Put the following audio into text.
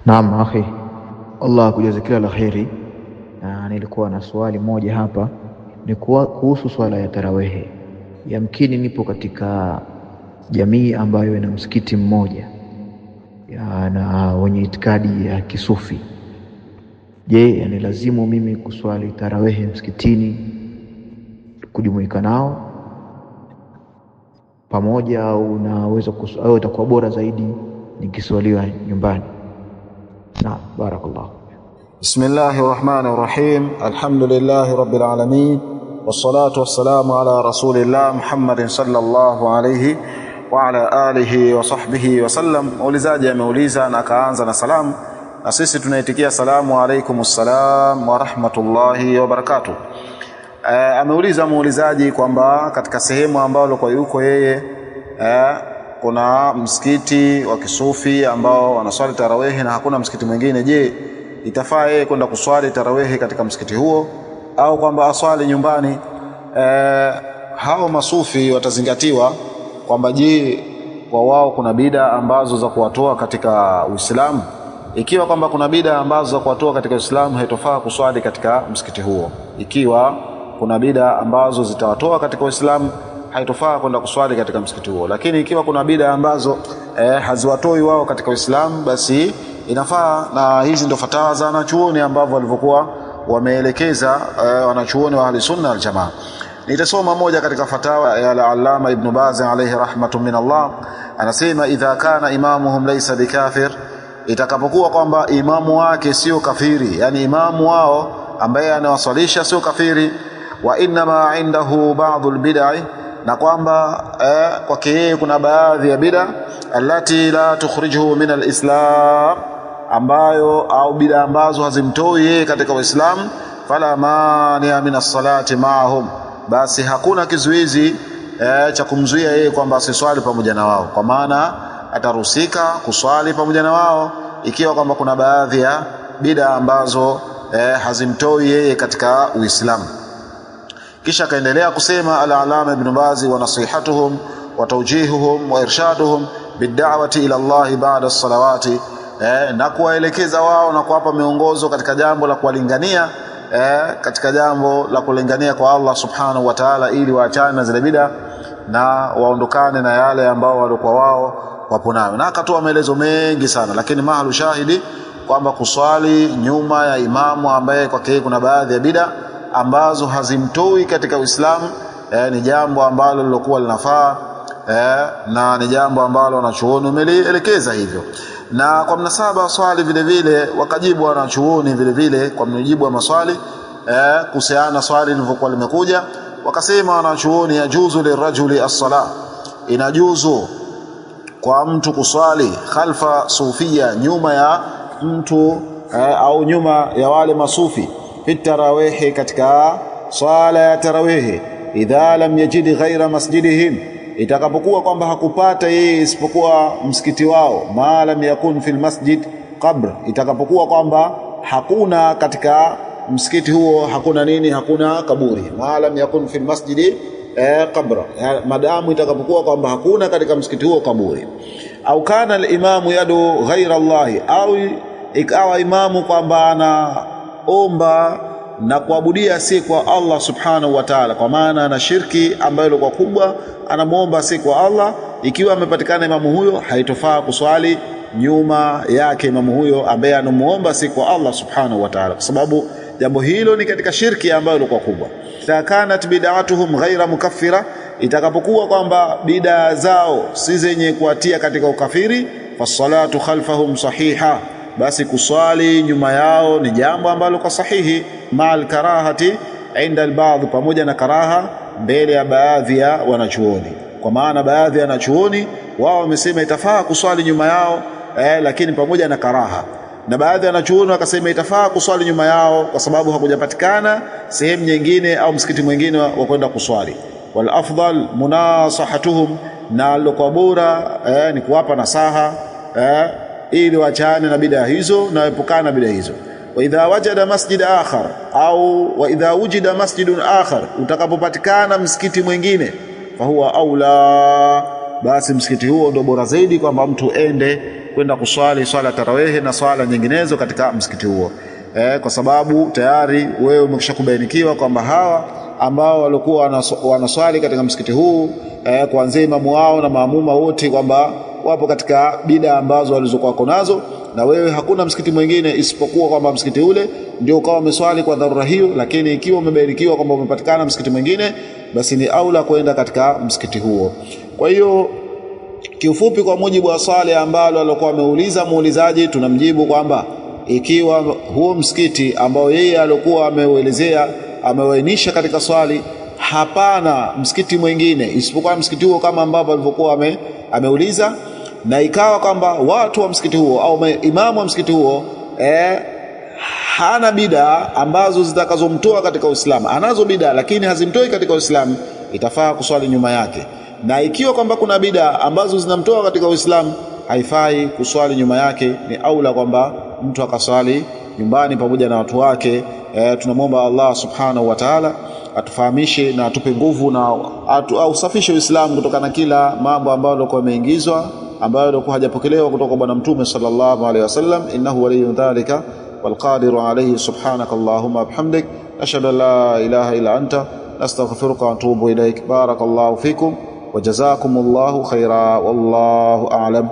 Naam akhi, Allah kujaza kila la kheri. Nilikuwa na swali moja hapa, ni kuhusu swala ya tarawehe. Yamkini nipo katika jamii ambayo ina msikiti mmoja na wenye itikadi ya kisufi. Je, ni lazimu mimi kuswali tarawehe msikitini kujumuika nao pamoja, au naweza au itakuwa bora zaidi nikiswaliwa nyumbani? Naam, barakallahu. Bismillahir Rahmanir Rahim. Alhamdulillahi Rabbil Alamin. Wassalatu wassalamu ala Rasulillah Muhammadin sallallahu alayhi wa ala alihi wa sahbihi wa sallam. Muulizaji ameuliza na akaanza na salamu, na sisi tunaitikia salamu alaykumus salam wa rahmatullahi wa barakatuh. Ameuliza muulizaji kwamba katika sehemu ambayo kwa yuko yeye kuna msikiti wa kisufi ambao wanaswali tarawehi na hakuna msikiti mwingine. Je, itafaa yeye kwenda kuswali tarawehi katika msikiti huo au kwamba aswali nyumbani? Hao masufi watazingatiwa kwamba je, kwa wao kuna bid'a ambazo za kuwatoa katika Uislamu. Ikiwa kwamba kuna bid'a ambazo za kuwatoa katika Uislamu, haitofaa kuswali katika msikiti huo. Ikiwa kuna bid'a ambazo zitawatoa katika Uislamu, haitofaa kwenda kuswali katika msikiti huo. Lakini ikiwa kuna bid'a ambazo haziwatoi wao katika Uislamu, basi inafaa. Na hizi ndio fatawa za wanachuoni ambao walivyokuwa wameelekeza wanachuoni wa Ahli Sunna wal Jamaa. Nitasoma moja katika fatawa ya Allama Ibn Baz alayhi rahmatun min Allah. Anasema idha kana imamuhum laysa bikafir, itakapokuwa kwamba imamu wake sio kafiri, yani imamu wao ambaye anawaswalisha sio kafiri, wa inma indahu ba'dul bid'ah, na kwamba kwake yeye kuna baadhi ya bid'a allati la tukhrijuhu min alislam, ambayo au bid'a ambazo hazimtoi yeye katika Uislamu, fala mania min as-salati ma'ahum, basi hakuna kizuizi cha kumzuia yeye kwamba asiswali pamoja na wao, kwa maana ataruhusika kuswali pamoja na wao ikiwa kwamba kuna baadhi ya bid'a ambazo hazimtoi yeye katika Uislamu. Kisha kaendelea kusema al-Allama Ibn Baz wa nasihatuhum wa tawjihuhum wa irshaduhum bid-da'wati ila Allah ba'da as-salawati, na kuwaelekeza wao na kuwapa miongozo katika jambo la kuwalingania katika jambo la kulingania kwa Allah subhanahu wa ta'ala, ili waachane na zile bid'a na waondokane na yale ambao walikuwa wao wapo nayo. Na akatoa maelezo mengi sana, lakini mahali shahidi kwamba kuswali nyuma ya imamu ambaye kwake kuna baadhi ya bid'a ambazo hazimtoi katika Uislamu ni jambo ambalo lilokuwa linafaa na ni jambo ambalo wanachuoni wamelielekeza hivyo. Na kwa mnasaba swali vile vile wakajibu wanachuoni vile vile kwa mjibu wa maswali kuhusiana swali lilivyokuwa limekuja, wakasema wanachuoni yajuzu lirajuli as-sala, inajuzu kwa mtu kuswali khalfa sufia, nyuma ya mtu au nyuma ya wale masufi, fi tarawehi, katika swala ya tarawehi, idha lam yajid ghaira masjidihim, itakapokuwa kwamba hakupata yeye isipokuwa msikiti wao, ma lam yakun fil masjid qabr, itakapokuwa kwamba hakuna katika msikiti huo hakuna nini, hakuna kaburi, ma lam yakun fil masjid qabra, madamu itakapokuwa kwamba hakuna katika msikiti huo kaburi. Au kana al-imamu yadu ghaira Allah, au ikawa imamu kwamba anaomba na kuabudia si kwa Allah subhanahu wa ta'ala, kwa maana ana shirki ambayo ilikuwa kubwa, anamuomba si kwa Allah. Ikiwa amepatikana imamu huyo, haitofaa kuswali nyuma yake imamu huyo ambaye anamuomba si kwa Allah subhanahu wa ta'ala, kwa sababu jambo hilo ni katika shirki ambayo ilikuwa kubwa. Idha kanat bid'atuhum ghaira mukaffira, itakapokuwa kwamba bid'a zao si zenye kuatia katika ukafiri, fasalatu khalfahum sahiha, basi kuswali nyuma yao ni jambo ambalo kwa sahihi, mal karahati inda al-ba'd, pamoja na karaha mbele ya baadhi ya wanachuoni. Kwa maana baadhi ya wanachuoni wao wamesema itafaa kuswali nyuma yao lakini pamoja na karaha, na baadhi ya wanachuoni wakasema itafaa kuswali nyuma yao kwa sababu hakujapatikana sehemu nyingine au msikiti mwingine wa kwenda kuswali. Wal afdal munasahatuhum, na alikuwa bora ni kuwapa nasaha ili waachane na bid'a hizo na epukana na bid'a hizo. Wa idha wajada masjid akhar, au wa idha wujida masjidun akhar, utakapopatikana msikiti mwingine, fa huwa aula, basi msikiti huo ndio bora zaidi kwamba mtu ende kwenda kuswali swala tarawehe na swala nyinginezo katika msikiti huo, kwa sababu tayari wewe umekwishakubainikiwa kwamba hawa ambao walikuwa wanaswali katika msikiti huu kuanzia imamu wao na maamuma wote kwamba wapo katika bid'a ambazo walizokuwa nazo, na wewe hakuna msikiti mwingine isipokuwa kwamba msikiti ule ndio ukawa umeswali kwa dharura hiyo. Lakini ikiwa umebainikiwa kwamba umepatikana msikiti mwingine, basi ni aula kwenda katika msikiti huo. Kwa hiyo kiufupi, kwa mujibu wa swali ambalo alikuwa ameuliza muulizaji, tunamjibu kwamba ikiwa huo msikiti ambao yeye alikuwa ameuelezea, amewainisha katika swali, hapana msikiti mwingine isipokuwa msikiti huo kama ambavyo alivyokuwa ameuliza, na ikawa kwamba watu wa msikiti huo au imamu wa msikiti huo hana bid'a ambazo zitakazomtoa katika Uislamu, anazo bid'a lakini hazimtoi katika Uislamu, itafaa kuswali nyuma yake. Na ikiwa kwamba kuna bid'a ambazo zinamtoa katika Uislamu, haifai kuswali nyuma yake, ni aula kwamba mtu akaswali nyumbani pamoja na watu wake. Tunamwomba Allah subhanahu wa ta'ala atufahamishe na atupe nguvu na ausafishe Uislamu kutokana na kila mambo ambayo yalikuwa yameingizwa, ambayo yalikuwa hajapokelewa kutoka bwana Mtume sallallahu alaihi wasallam. Innahu waliyyu dhalika wal qadiru alayhi. Subhanaka Allahumma bihamdik, ashhadu an la ilaha illa anta, nastaghfiruka wa atubu ilaik. Barakallahu fikum wa jazakumullahu khaira, wallahu a'lam.